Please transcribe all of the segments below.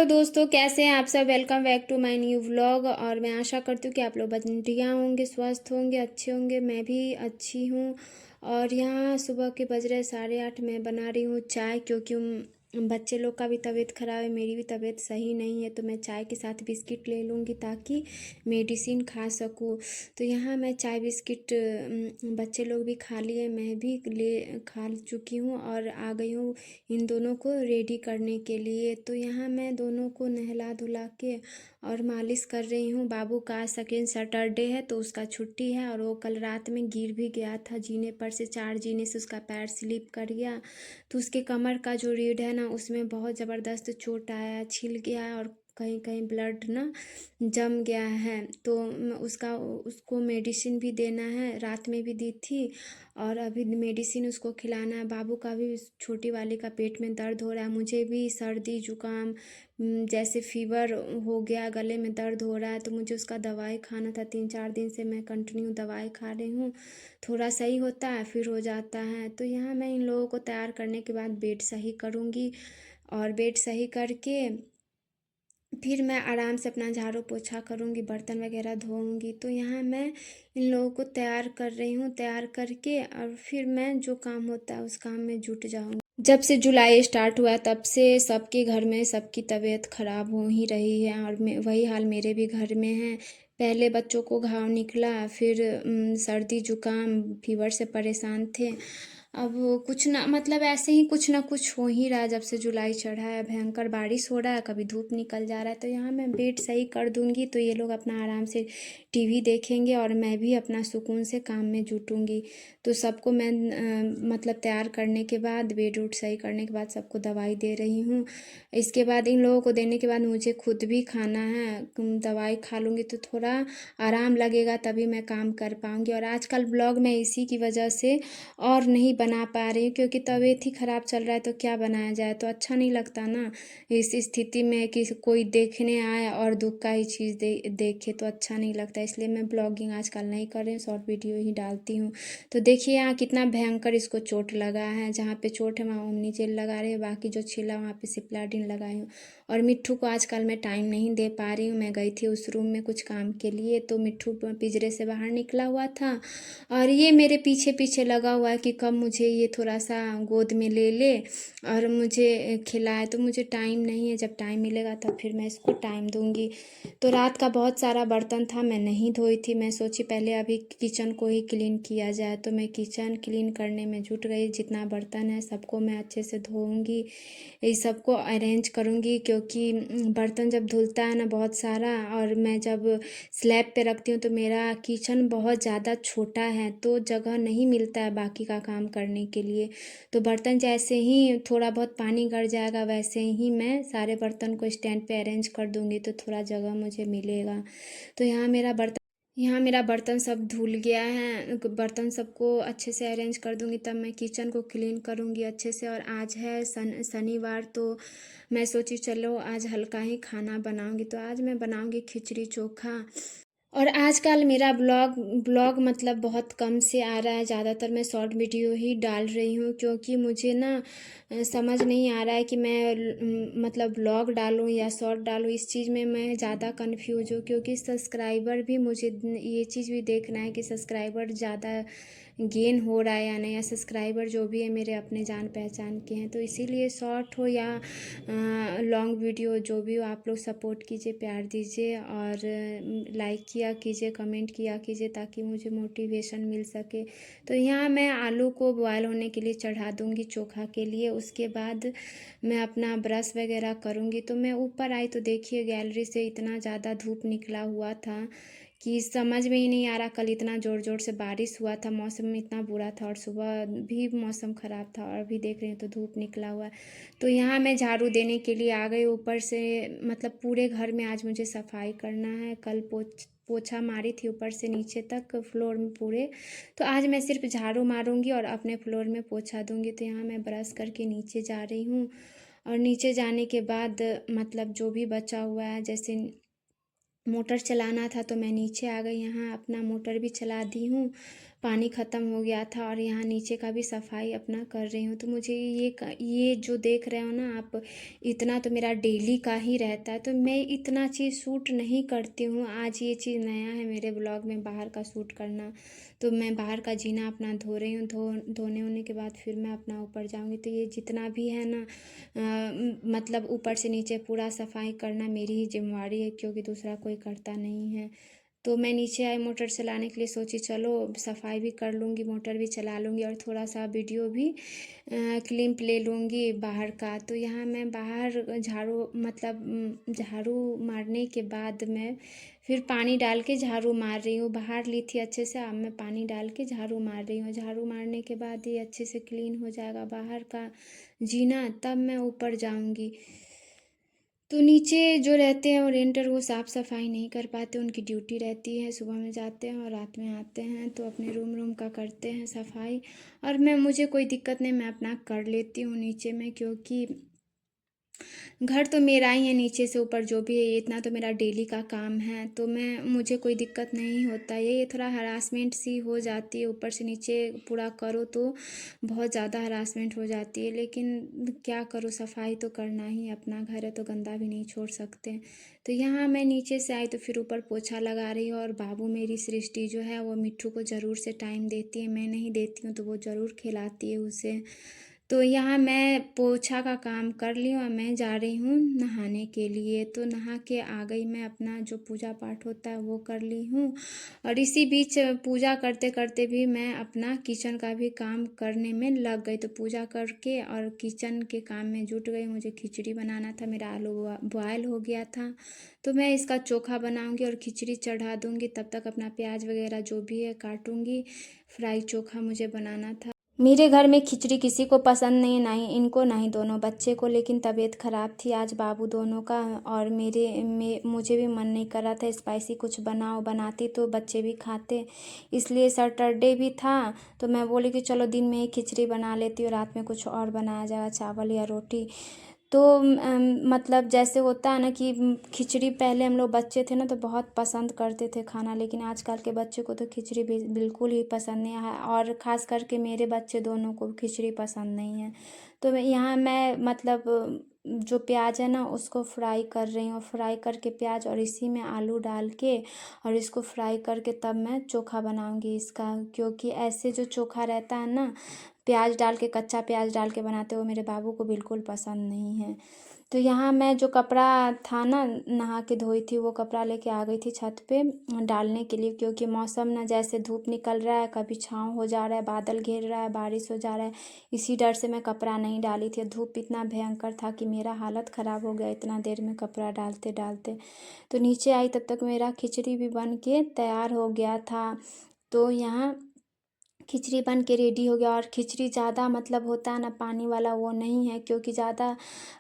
Hello दोस्तों, कैसे हैं आप सब। Welcome back to my new vlog. और मैं आशा करती हूँ कि आप लोग बढ़िया होंगे, स्वस्थ होंगे, अच्छे होंगे। मैं भी अच्छी हूँ। और यहाँ सुबह के बज रहे 8:30। मैं बना रही हूँ चाय, क्योंकि बच्चे लोग का भी तबीयत ख़राब है, मेरी भी तबीयत सही नहीं है। तो मैं चाय के साथ बिस्किट ले लूँगी ताकि मेडिसिन खा सकूँ। तो यहाँ मैं चाय बिस्किट बच्चे लोग भी खा लिए, मैं भी ले खा चुकी हूँ और आ गई हूँ इन दोनों को रेडी करने के लिए। तो यहाँ मैं दोनों को नहला धुला के और मालिश कर रही हूँ। बाबू का आज सेकेंड सैटरडे है तो उसका छुट्टी है, और वो कल रात में गिर भी गया था जीने पर से। 4 जीने से उसका पैर स्लिप कर गया, तो उसके कमर का जो रीढ़ है ना, उसमें बहुत ज़बरदस्त चोट आया, छिल गया है, और कहीं कहीं ब्लड ना जम गया है। तो उसको मेडिसिन भी देना है, रात में भी दी थी और अभी मेडिसिन उसको खिलाना है। बाबू का भी, छोटी वाली का पेट में दर्द हो रहा है। मुझे भी सर्दी जुकाम जैसे फीवर हो गया, गले में दर्द हो रहा है, तो मुझे उसका दवाई खाना था। 3-4 दिन से मैं कंटिन्यू दवाई खा रही हूँ। थोड़ा सही होता है फिर हो जाता है। तो यहाँ मैं इन लोगों को तैयार करने के बाद बेड सही करूँगी, और बेड सही करके फिर मैं आराम से अपना झाड़ू पोछा करूँगी, बर्तन वगैरह धोऊँगी। तो यहाँ मैं इन लोगों को तैयार कर रही हूँ। तैयार करके और फिर मैं जो काम होता है उस काम में जुट जाऊँगी। जब से जुलाई स्टार्ट हुआ तब से सबके घर में सबकी तबीयत खराब हो ही रही है, और वही हाल मेरे भी घर में है। पहले बच्चों को घाव निकला, फिर सर्दी जुकाम फीवर से परेशान थे। अब कुछ ना, मतलब ऐसे ही कुछ ना कुछ हो ही रहा है। जब से जुलाई चढ़ा है भयंकर बारिश हो रहा है, कभी धूप निकल जा रहा है। तो यहाँ मैं बेड सही कर दूँगी तो ये लोग अपना आराम से टीवी देखेंगे, और मैं भी अपना सुकून से काम में जुटूँगी। तो सबको मैं मतलब तैयार करने के बाद, बेड उड सही करने के बाद सबको दवाई दे रही हूँ। इसके बाद इन लोगों को देने के बाद मुझे खुद भी खाना है। दवाई खा लूँगी तो थोड़ा आराम लगेगा, तभी मैं काम कर पाऊँगी। और आजकल ब्लॉग मैं इसी की वजह से और नहीं बना पा रही हूँ, क्योंकि तबीयत ही ख़राब चल रहा है। तो क्या बनाया जाए, तो अच्छा नहीं लगता ना इस स्थिति में कि कोई देखने आए और दुख का ही चीज़ देखे, तो अच्छा नहीं लगता। इसलिए मैं ब्लॉगिंग आजकल नहीं कर रही हूँ, शॉर्ट वीडियो ही डालती हूँ। तो देखिए यहाँ कितना भयंकर इसको चोट लगा है। जहाँ पे चोट है वहाँ ओमनी जेल लगा रही है, बाकी जो छिला वहाँ पे सिप्लाडिन लगाई हूँ। और मिट्ठू को आजकल मैं टाइम नहीं दे पा रही हूँ। मैं गई थी उस रूम में कुछ काम के लिए, तो मिट्ठू पिंजरे से बाहर निकला हुआ था, और ये मेरे पीछे पीछे लगा हुआ है कि कब मुझे ये थोड़ा सा गोद में ले ले और मुझे खिलाए। तो मुझे टाइम नहीं है, जब टाइम मिलेगा तब फिर मैं इसको टाइम दूंगी। तो रात का बहुत सारा बर्तन था, मैं नहीं धोई थी। मैं सोची पहले अभी किचन को ही क्लीन किया जाए, तो मैं किचन क्लीन करने में जुट गई। जितना बर्तन है सबको मैं अच्छे से धोऊंगी, ये सबको अरेंज करूँगी। क्योंकि बर्तन जब धुलता है ना बहुत सारा, और मैं जब स्लैब पे रखती हूँ तो मेरा किचन बहुत ज़्यादा छोटा है, तो जगह नहीं मिलता है बाकी का काम करने के लिए। तो बर्तन जैसे ही थोड़ा बहुत पानी गड़ जाएगा, वैसे ही मैं सारे बर्तन को स्टैंड पे अरेंज कर दूँगी, तो थोड़ा जगह मुझे मिलेगा। तो यहाँ मेरा बर्तन सब धुल गया है। बर्तन सबको अच्छे से अरेंज कर दूँगी, तब मैं किचन को क्लीन करूँगी अच्छे से। और आज है शनिवार, तो मैं सोची चलो आज हल्का ही खाना बनाऊँगी। तो आज मैं बनाऊँगी खिचड़ी चोखा। और आजकल मेरा ब्लॉग मतलब बहुत कम से आ रहा है। ज़्यादातर मैं शॉर्ट वीडियो ही डाल रही हूँ, क्योंकि मुझे ना समझ नहीं आ रहा है कि मैं मतलब ब्लॉग डालूँ या शॉर्ट डालूँ। इस चीज़ में मैं ज़्यादा कंफ्यूज हूँ, क्योंकि सब्सक्राइबर भी, मुझे ये चीज़ भी देखना है कि सब्सक्राइबर ज़्यादा गेन हो रहा है या नहीं, या सब्सक्राइबर जो भी है मेरे अपने जान पहचान के हैं। तो इसीलिए शॉर्ट हो या लॉन्ग वीडियो जो भी हो, आप लोग सपोर्ट कीजिए, प्यार दीजिए, और लाइक किया कीजिए, कमेंट किया कीजिए, ताकि मुझे मोटिवेशन मिल सके। तो यहाँ मैं आलू को बॉयल होने के लिए चढ़ा दूँगी चोखा के लिए। उसके बाद मैं अपना ब्रश वगैरह करूँगी। तो मैं ऊपर आई तो देखिए गैलरी से इतना ज़्यादा धूप निकला हुआ था कि समझ में ही नहीं आ रहा। कल इतना ज़ोर ज़ोर से बारिश हुआ था, मौसम इतना बुरा था, और सुबह भी मौसम ख़राब था, और अभी देख रहे हैं तो धूप निकला हुआ है। तो यहाँ मैं झाड़ू देने के लिए आ गई ऊपर से। मतलब पूरे घर में आज मुझे सफाई करना है। कल पोछा मारी थी ऊपर से नीचे तक फ्लोर में पूरे। तो आज मैं सिर्फ झाड़ू मारूंगी और अपने फ्लोर में पोछा दूंगी। तो यहाँ मैं ब्रश करके नीचे जा रही हूँ, और नीचे जाने के बाद मतलब जो भी बचा हुआ है, जैसे मोटर चलाना था तो मैं नीचे आ गई, यहाँ अपना मोटर भी चला दी हूँ। पानी ख़त्म हो गया था और यहाँ नीचे का भी सफाई अपना कर रही हूँ। तो मुझे ये जो देख रहे हो ना आप, इतना तो मेरा डेली का ही रहता है। तो मैं इतना चीज़ शूट नहीं करती हूँ, आज ये चीज़ नया है मेरे ब्लॉग में बाहर का शूट करना। तो मैं बाहर का जीना अपना धो रही हूँ, धोने होने के बाद फिर मैं अपना ऊपर जाऊँगी। तो ये जितना भी है ना मतलब ऊपर से नीचे पूरा सफाई करना मेरी ही जिम्मेवारी है, क्योंकि दूसरा कोई करता नहीं है। तो मैं नीचे आई मोटर चलाने के लिए, सोची चलो सफाई भी कर लूँगी, मोटर भी चला लूँगी और थोड़ा सा वीडियो भी क्लिप ले लूँगी बाहर का। तो यहाँ मैं बाहर झाड़ू मतलब झाड़ू मारने के बाद मैं फिर पानी डाल के झाड़ू मार रही हूँ। बाहर ली थी अच्छे से, अब मैं पानी डाल के झाड़ू मार रही हूँ। झाड़ू मारने के बाद ये अच्छे से क्लीन हो जाएगा बाहर का जीना, तब मैं ऊपर जाऊँगी। तो नीचे जो रहते हैं ओरिएंटर वो साफ़ सफाई नहीं कर पाते, उनकी ड्यूटी रहती है, सुबह में जाते हैं और रात में आते हैं। तो अपने रूम का करते हैं सफाई, और मुझे कोई दिक्कत नहीं, मैं अपना कर लेती हूँ नीचे में, क्योंकि घर तो मेरा ही है, नीचे से ऊपर जो भी है ये इतना तो मेरा डेली का काम है। तो मुझे कोई दिक्कत नहीं होता। ये थोड़ा हरासमेंट सी हो जाती है, ऊपर से नीचे पूरा करो तो बहुत ज़्यादा हरासमेंट हो जाती है, लेकिन क्या करो, सफाई तो करना ही, अपना घर है तो गंदा भी नहीं छोड़ सकते। तो यहाँ मैं नीचे से आई तो फिर ऊपर पोछा लगा रही हूँ, और बाबू मेरी सृष्टि जो है वो मिट्ठू को ज़रूर से टाइम देती है, मैं नहीं देती हूँ तो वो ज़रूर खिलाती है उसे। तो यहाँ मैं पोछा का काम कर ली और मैं जा रही हूँ नहाने के लिए। तो नहा के आ गई, मैं अपना जो पूजा पाठ होता है वो कर ली हूँ, और इसी बीच पूजा करते करते भी मैं अपना किचन का भी काम करने में लग गई। तो पूजा करके और किचन के काम में जुट गई। मुझे खिचड़ी बनाना था, मेरा आलू बॉयल हो गया था, तो मैं इसका चोखा बनाऊंगी और खिचड़ी चढ़ा दूंगी। तब तक अपना प्याज वगैरह जो भी है काटूंगी। फ्राई चोखा मुझे बनाना था। मेरे घर में खिचड़ी किसी को पसंद नहीं, ना ही इनको ना ही दोनों बच्चे को, लेकिन तबीयत ख़राब थी आज बाबू दोनों का, और मुझे भी मन नहीं कर रहा था स्पाइसी कुछ बनाती तो बच्चे भी खाते, इसलिए सैटरडे भी था। तो मैं बोली कि चलो दिन में ही खिचड़ी बना लेती हूँ, रात में कुछ और बनाया जाएगा, चावल या रोटी। तो मतलब जैसे होता है ना कि खिचड़ी पहले हम लोग बच्चे थे ना तो बहुत पसंद करते थे खाना, लेकिन आजकल के बच्चे को तो खिचड़ी बिल्कुल ही पसंद नहीं है, और ख़ास करके मेरे बच्चे दोनों को खिचड़ी पसंद नहीं है। तो यहाँ मैं मतलब जो प्याज है ना उसको फ्राई कर रही हूँ, फ्राई करके प्याज और इसी में आलू डाल के और इसको फ्राई करके तब मैं चोखा बनाऊँगी इसका, क्योंकि ऐसे जो चोखा रहता है ना प्याज डाल के, कच्चा प्याज डाल के बनाते हो, मेरे बाबू को बिल्कुल पसंद नहीं है। तो यहाँ मैं जो कपड़ा था ना नहा के धोई थी वो कपड़ा लेके आ गई थी छत पे डालने के लिए, क्योंकि मौसम ना जैसे धूप निकल रहा है, कभी छाँव हो जा रहा है, बादल घेर रहा है, बारिश हो जा रहा है, इसी डर से मैं कपड़ा नहीं डाली थी। धूप इतना भयंकर था कि मेरा हालत ख़राब हो गया इतना देर में कपड़ा डालते डालते। तो नीचे आई तब तक मेरा खिचड़ी भी बन के तैयार हो गया था। तो यहाँ खिचड़ी बन के रेडी हो गया, और खिचड़ी ज़्यादा मतलब होता है ना पानी वाला वो नहीं है, क्योंकि ज़्यादा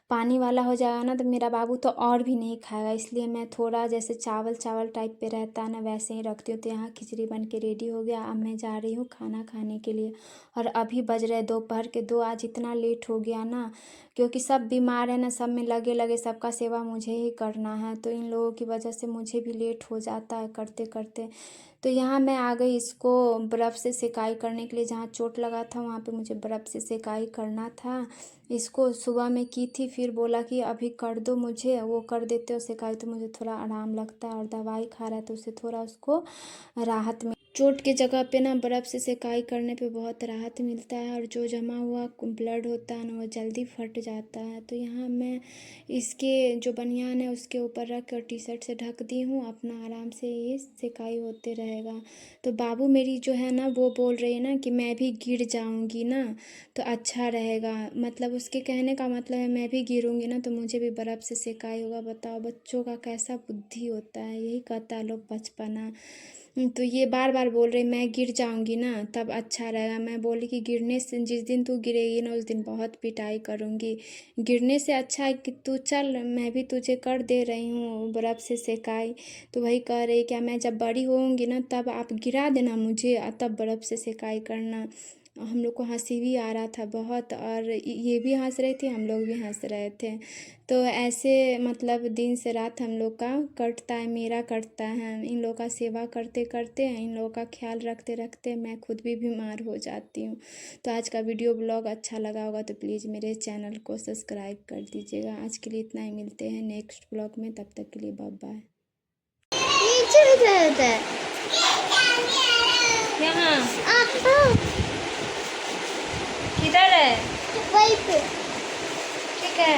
पानी वाला हो जाएगा ना तो मेरा बाबू तो और भी नहीं खाएगा, इसलिए मैं थोड़ा जैसे चावल चावल टाइप पे रहता है ना वैसे ही रखती हूँ। तो यहाँ खिचड़ी बन के रेडी हो गया, अब मैं जा रही हूँ खाना खाने के लिए। और अभी बज रहे दोपहर के 2। आज इतना लेट हो गया ना क्योंकि सब बीमार है ना, सब में लगे लगे सबका सेवा मुझे ही करना है, तो इन लोगों की वजह से मुझे भी लेट हो जाता है करते करते। तो यहाँ मैं आ गई इसको बर्फ़ से सेकाई करने के लिए, जहाँ चोट लगा था वहाँ पे मुझे बर्फ़ से सेकाई करना था। इसको सुबह में की थी, फिर बोला कि अभी कर दो मुझे, वो कर देते हो सेकाई तो मुझे थोड़ा आराम लगता है, और दवाई खा रहा है तो उससे थोड़ा उसको राहत मिल। चोट के जगह पे ना बर्फ़ से सेकाई करने पे बहुत राहत मिलता है, और जो जमा हुआ ब्लड होता है ना वो जल्दी फट जाता है। तो यहाँ मैं इसके जो बनियान है उसके ऊपर रख कर टी शर्ट से ढक दी हूँ, अपना आराम से ये सेकाई होते रहेगा। तो बाबू मेरी जो है ना वो बोल रही है ना कि मैं भी गिर जाऊँगी ना तो अच्छा रहेगा, मतलब उसके कहने का मतलब है मैं भी गिरूँगी ना तो मुझे भी बर्फ़ से सेकाई होगा। बताओ बच्चों का कैसा बुद्धि होता है, यही कहता है लोग बचपना। तो ये बार बार बोल रही मैं गिर जाऊंगी ना तब अच्छा रहेगा। मैं बोली कि गिरने से, जिस दिन तू गिरेगी ना उस दिन बहुत पिटाई करूंगी, गिरने से अच्छा है कि तू चल, मैं भी तुझे कर दे रही हूँ बर्फ़ से सेकाई। तो वही कह रही क्या मैं जब बड़ी होऊंगी ना तब आप गिरा देना मुझे, तब बर्फ़ से सेकाई करना। हम लोग को हंसी भी आ रहा था बहुत, और ये भी हंस रहे थे, हम लोग भी हंस रहे थे। तो ऐसे मतलब दिन से रात हम लोग का कटता है, मेरा कटता है। इन लोगों का सेवा करते करते, इन लोगों का ख्याल रखते रखते मैं खुद भी बीमार हो जाती हूँ। तो आज का वीडियो ब्लॉग अच्छा लगा होगा तो प्लीज़ मेरे चैनल को सब्सक्राइब कर दीजिएगा। आज के लिए इतना ही, मिलते हैं नेक्स्ट ब्लॉग में, तब तक के लिए बाय बाय। नीचे भी दर्द है यहाँ किधर है वहीं पे ठीक है